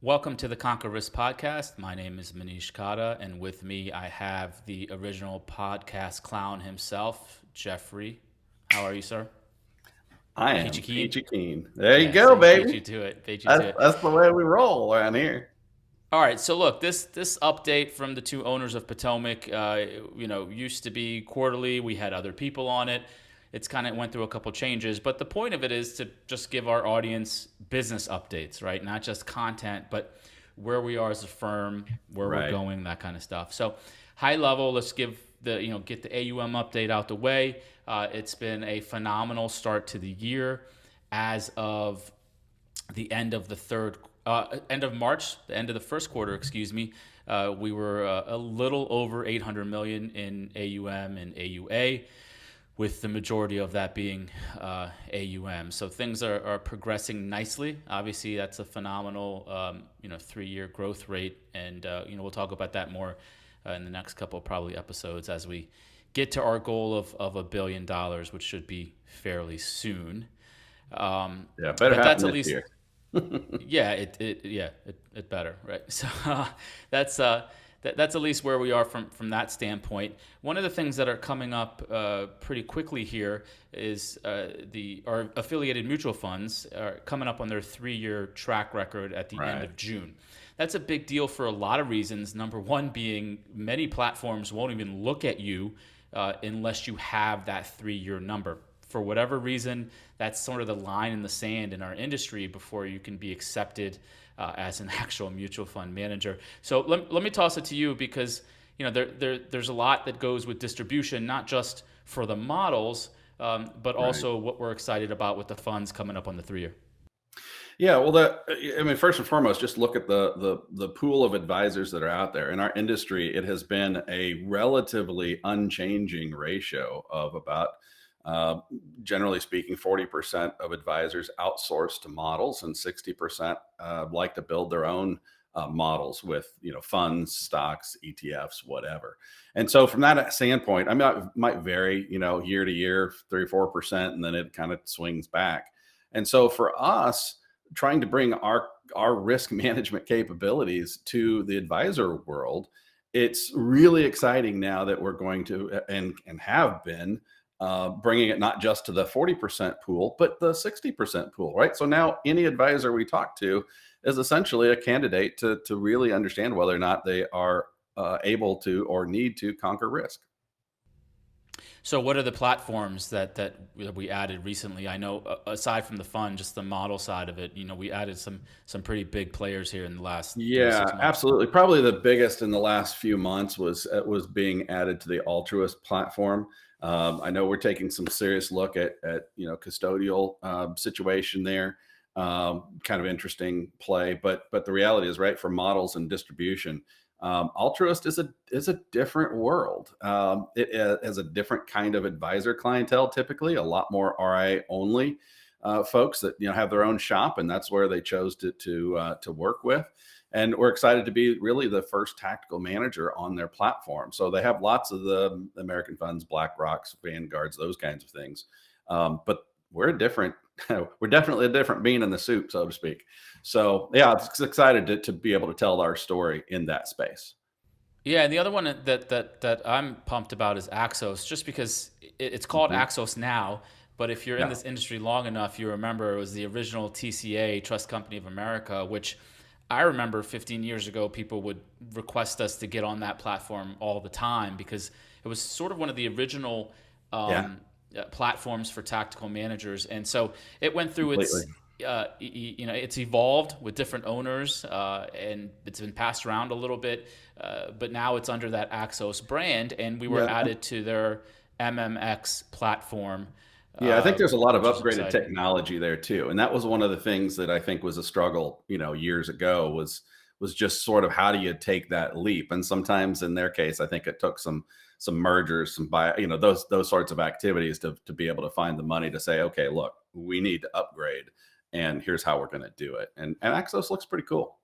Welcome to the Conquer Risk podcast. My name is Manish Khatta, and with me I have the original podcast clown himself, Jeffrey. How are you, sir? I Peachy am keen? peachy keen. There you Yeah, go, see, beat baby. you to it. Beat you to That's it. that's the way we roll around here. All right, so look, this update from the two owners of Potomac, used to be quarterly. We had other people on it. It's kind of went through a couple changes, but the point of it is to just give our audience business updates, right? Not just content, but where we are as a firm, where we're Right. going, that kind of stuff. So, high level, let's give get the AUM update out the way. It's been a phenomenal start to the year. As of the end of March, the end of the first quarter, excuse me, we were a little over 800 million in AUM and AUA, with the majority of that being AUM. So things are progressing nicely. Obviously, that's a phenomenal 3-year growth rate, and we'll talk about that more in the next couple probably episodes as we get to our goal of $1 billion, which should be fairly soon. Yeah, better But that's happen at this least year. yeah, it better, right? So that's that's at least where we are from that standpoint. One of the things that are coming up pretty quickly here is our affiliated mutual funds are coming up on their 3-year track record at the end Right. of June. That's a big deal for a lot of reasons. Number one being many platforms won't even look at you unless you have that 3-year number. For whatever reason, that's sort of the line in the sand in our industry before you can be accepted as an actual mutual fund manager. So let me toss it to you, because there's a lot that goes with distribution, not just for the models, but Right. also what we're excited about with the funds coming up on the 3-year. Yeah, well, I mean, first and foremost, just look at the pool of advisors that are out there in our industry. It has been a relatively unchanging ratio of about, uh, generally speaking, 40% of advisors outsource to models, and 60% like to build their own models with funds, stocks, ETFs, whatever. And so, from that standpoint, I mean, it might vary, year to year, 3 or 4%, and then it kind of swings back. And so, for us, trying to bring our risk management capabilities to the advisor world, it's really exciting now that we're going to and have been bringing it not just to the 40% pool, but the 60% pool, right? So now any advisor we talk to is essentially a candidate to really understand whether or not they are able to or need to conquer risk. So, what are the platforms that we added recently? I know, aside from the fund, just the model side of it, we added some pretty big players here in the last three to Yeah, six months. absolutely. Probably the biggest in the last few months was being added to the Altruist platform. I know we're taking some serious look at custodial situation there. Kind of interesting play, but the reality is, right, for models and distribution, Altruist is a different world. It has a different kind of advisor clientele, typically a lot more RIA only folks that have their own shop, and that's where they chose to work with. And we're excited to be really the first tactical manager on their platform. So they have lots of the American funds, Black Rocks, Vanguards, those kinds of things. But we're a different, we're definitely a different bean in the soup, so to speak. So yeah, I'm excited to be able to tell our story in that space. Yeah, and the other one that I'm pumped about is AXOS, just because it's called Mhm. AXOS now. But if you're in Yeah. this industry long enough, you remember it was the original TCA, Trust Company of America, which I remember 15 years ago, people would request us to get on that platform all the time, because it was sort of one of the original Yeah. platforms for tactical managers. And so it went through Completely. it's evolved with different owners, and it's been passed around a little bit, but now it's under that Axos brand, and we were Yeah. added to their MMX platform, Yeah, I think there's a lot of which is upgraded exciting. technology there too, and that was one of the things that I think was a struggle, years ago was just sort of how do you take that leap? And sometimes in their case, I think it took some mergers, some buy, those sorts of activities to be able to find the money to say, okay, look, we need to upgrade, and here's how we're going to do it. And Axos looks pretty cool.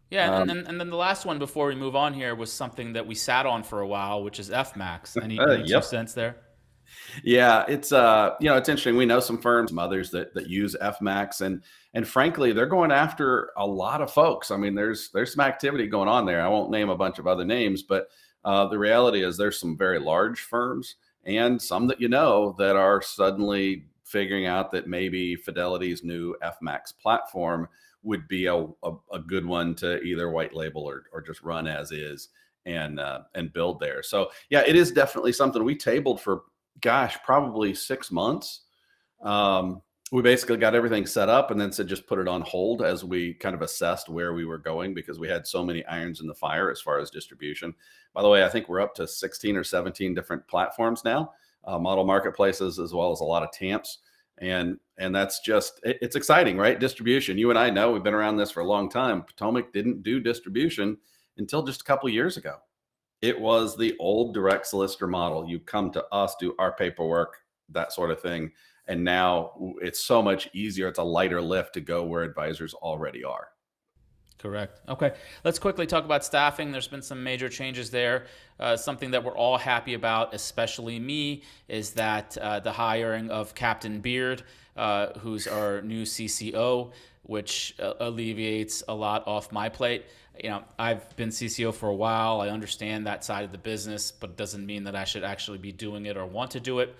Yeah, Um, and then the last one before we move on here was something that we sat on for a while, which is FMAX. Any two yep. cents there? Yeah, it's it's interesting. We know some firms, some others that use FMAX, and frankly, they're going after a lot of folks. I mean, there's some activity going on there. I won't name a bunch of other names, but the reality is there's some very large firms and some that that are suddenly figuring out that maybe Fidelity's new FMAX platform would be a good one to either white label or just run as is and build there. So yeah, it is definitely something we tabled for, gosh, probably 6 months. Um, we basically got everything set up and then said just put it on hold as we kind of assessed where we were going because we had so many irons in the fire as far as distribution. By the way, I think we're up to 16 or 17 different platforms now, model marketplaces, as well as a lot of TAMPs. And that's just it's exciting, right? Distribution. You and I know we've been around this for a long time. Potomac didn't do distribution until just a couple of years ago. It was the old direct solicitor model. You come to us, do our paperwork, that sort of thing. And now it's so much easier. It's a lighter lift to go where advisors already are. Correct. Okay. Let's quickly talk about staffing. There's been some major changes there. Something that we're all happy about, especially me, is that the hiring of Captain Beard, who's our new CCO, which alleviates a lot off my plate. I've been CCO for a while. I understand that side of the business, but it doesn't mean that I should actually be doing it or want to do it.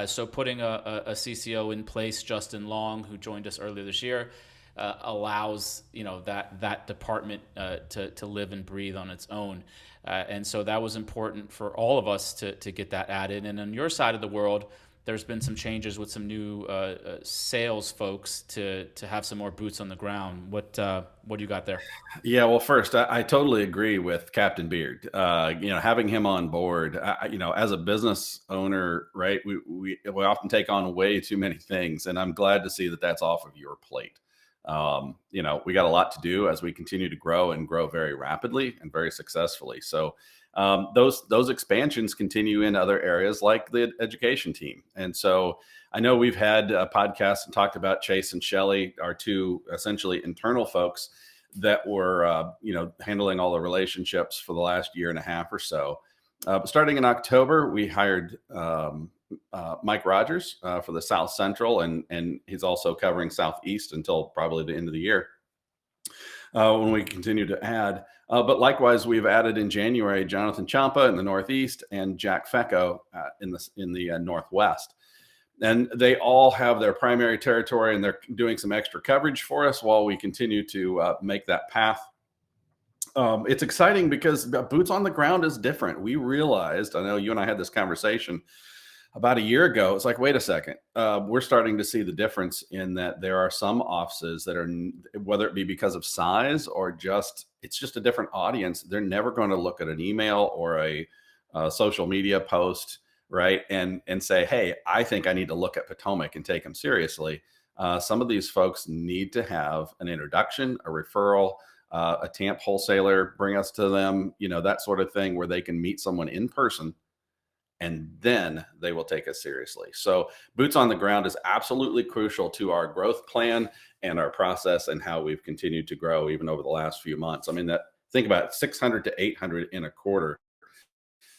So putting a CCO in place, Justin Long, who joined us earlier this year, allows that department to live and breathe on its own, and so that was important for all of us to get that added. And on your side of the world, there's been some changes with some new sales folks to have some more boots on the ground. What do you got there? Yeah, well, first, I totally agree with Captain Beard. Having him on board, as a business owner, right, we often take on way too many things, and I'm glad to see that that's off of your plate. We got a lot to do as we continue to grow and grow very rapidly and very successfully. So those expansions continue in other areas like the education team. And so I know we've had podcasts and talked about Chase and Shelly, our two essentially internal folks that were handling all the relationships for the last year and a half or so. But starting in October, we hired Mike Rogers for the South Central, and he's also covering Southeast until probably the end of the year when we continue to add. But likewise, we've added in January Jonathan Champa in the Northeast and Jack Fecco in the Northwest. And they all have their primary territory, and they're doing some extra coverage for us while we continue to make that path. It's exciting because boots on the ground is different. We realized, I know you and I had this conversation about a year ago. It's like, wait a second, we're starting to see the difference in that there are some offices that are, whether it be because of size or it's just a different audience. They're never going to look at an email or a social media post, right, and say, hey, I think I need to look at Potomac and take them seriously. Some of these folks need to have an introduction, a referral, a TAMP wholesaler bring us to them, that sort of thing, where they can meet someone in person and then they will take us seriously. So boots on the ground is absolutely crucial to our growth plan and our process and how we've continued to grow even over the last few months. I mean, think about it, 600 to 800 in a quarter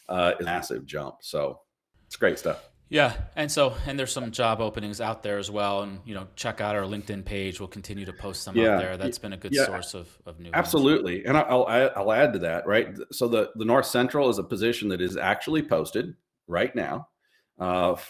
is a massive jump. So it's great stuff. Yeah, and there's some job openings out there as well, and check out our LinkedIn page. We'll continue to post some out there. That's been a good source of new ones. Absolutely. And I'll add to that, right? So the North Central is a position that is actually posted right now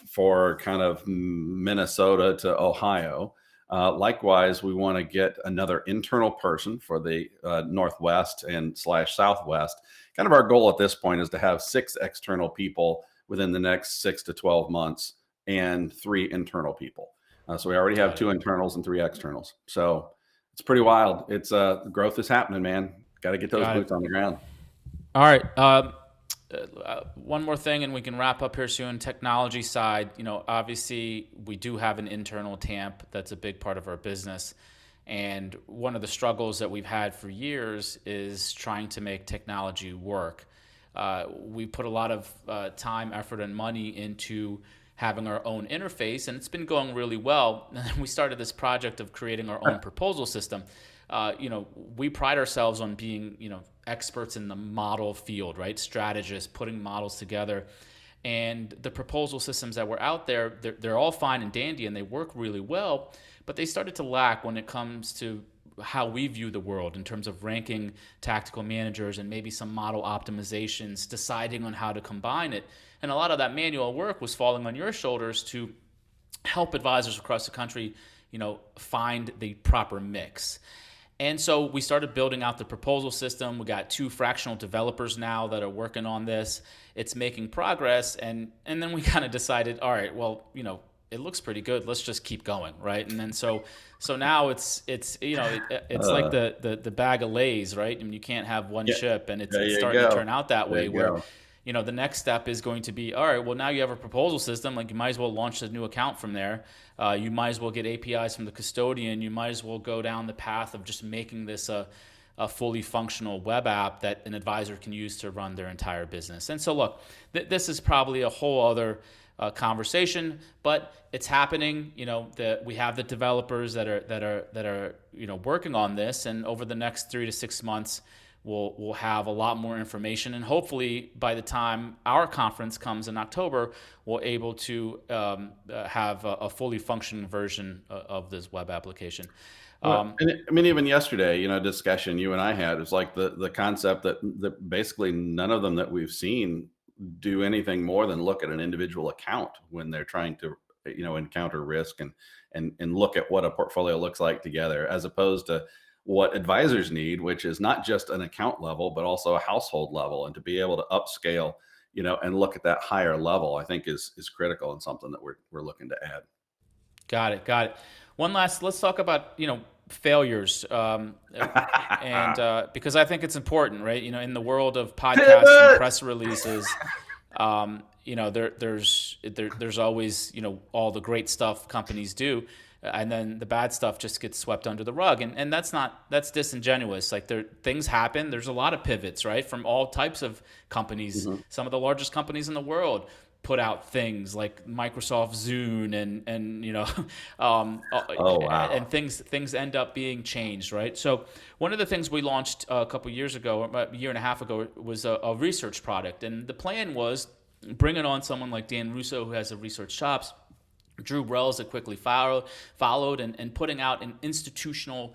for kind of Minnesota to Ohio. Likewise, we want to get another internal person for the Northwest and / Southwest. Kind of our goal at this point is to have 6 external people within the next 6 to 12 months and 3 internal people. So we already have 2 internals and 3 externals. So it's pretty wild. It's growth is happening, man. Got to get those boots on the ground. All right. One more thing, and we can wrap up here soon. Technology side, obviously we do have an internal TAMP. That's a big part of our business. And one of the struggles that we've had for years is trying to make technology work. We put a lot of time, effort, and money into having our own interface, and it's been going really well. We started this project of creating our own proposal system. We pride ourselves on being, experts in the model field, right? Strategists, putting models together. And the proposal systems that were out there, they're all fine and dandy and they work really well, but they started to lack when it comes to how we view the world in terms of ranking tactical managers and maybe some model optimizations, deciding on how to combine it. And a lot of that manual work was falling on your shoulders to help advisors across the country, find the proper mix. And so we started building out the proposal system. We got 2 fractional developers now that are working on this. It's making progress. And then we kind of decided, all right, well, it looks pretty good. Let's just keep going, right? And then so now it's like the bag of Lay's, right? And you can't have one chip, and it's starting to turn out that way where the next step is going to be, all right, well, now you have a proposal system. Like, you might as well launch a new account from there. You might as well get APIs from the custodian. You might as well go down the path of just making this a fully functional web app that an advisor can use to run their entire business. And so, look, this is probably a whole other conversation, but it's happening. We have the developers that are working on this, and over the next 3 to 6 months, we'll have a lot more information, and hopefully by the time our conference comes in October, we're able to have a fully functioning version of this web application. Even yesterday, discussion you and I had is like the concept that basically none of them that we've seen do anything more than look at an individual account when they're trying to encounter risk and look at what a portfolio looks like together, as opposed to what advisors need, which is not just an account level, but also a household level. And to be able to upscale, and look at that higher level, I think is critical and something that we're looking to add. Got it. Let's talk about, failures. And because I think it's important, right? In the world of podcasts and press releases, there's always, all the great stuff companies do. And then the bad stuff just gets swept under the rug. And that's disingenuous. Like, things happen. There's a lot of pivots, right? From all types of companies. Mm-hmm. Some of the largest companies in the world put out things like Microsoft Zune and things end up being changed, right? So one of the things we launched a couple years ago, about a year and a half ago, was a research product. And the plan was bringing on someone like Dan Russo, who has a research chops, Drew Brells that quickly followed and putting out an institutional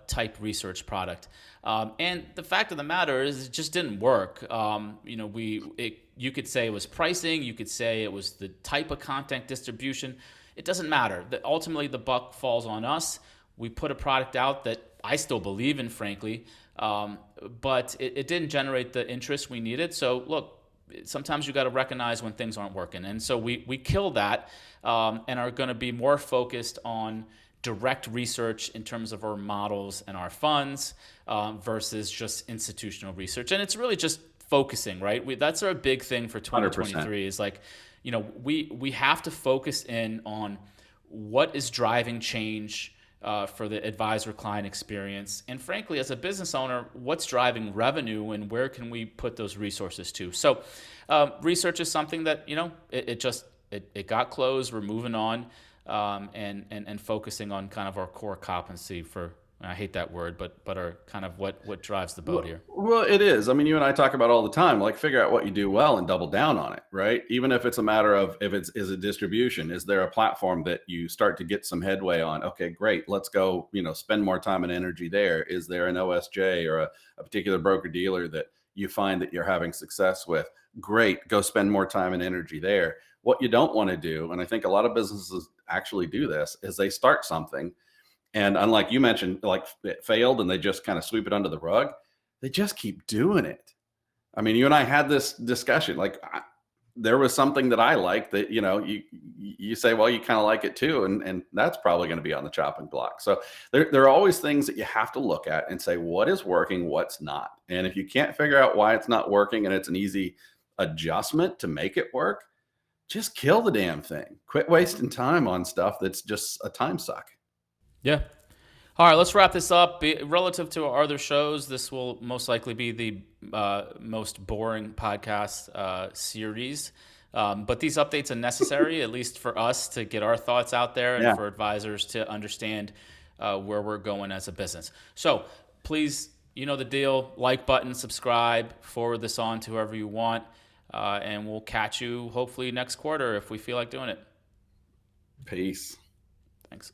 type research product. And the fact of the matter is, it just didn't work. You could say it was pricing. You could say it was the type of content distribution. It doesn't matter. Ultimately, the buck falls on us. We put a product out that I still believe in, frankly, but it didn't generate the interest we needed. So, look, sometimes you got to recognize when things aren't working. And so we kill that and are going to be more focused on direct research in terms of our models and our funds versus just institutional research. And it's really just focusing, right? That's our big thing for 2023 100%. Is like, we have to focus in on what is driving change for the advisor-client experience. And frankly, as a business owner, what's driving revenue and where can we put those resources to? So research is something that, it got closed. We're moving on and focusing on kind of our core competency for, I hate that word, but our kind of what drives the boat here. Well, it is. I mean, you and I talk about all the time, like, figure out what you do well and double down on it, right? Even if it's a matter of, is a distribution, is there a platform that you start to get some headway on? Okay, great. Let's go, spend more time and energy there. Is there an OSJ or a particular broker dealer that you find that you're having success with? Great. Go spend more time and energy there. What you don't want to do, and I think a lot of businesses actually do this, is they start something, and unlike you mentioned, like, it failed and they just kind of sweep it under the rug. They just keep doing it. I mean, you and I had this discussion, like, there was something that I liked that, you say, well, you kind of like it too. And that's probably going to be on the chopping block. So there are always things that you have to look at and say, what is working, what's not. And if you can't figure out why it's not working and it's an easy adjustment to make it work, just kill the damn thing. Quit wasting time on stuff that's just a time suck. Yeah. All right, let's wrap this up. Relative to our other shows, this will most likely be the most boring podcast series. But these updates are necessary, at least for us, to get our thoughts out there and for advisors to understand where we're going as a business. So please, you know the deal. Like button, subscribe, forward this on to whoever you want. and we'll catch you hopefully next quarter if we feel like doing it. Peace. Thanks.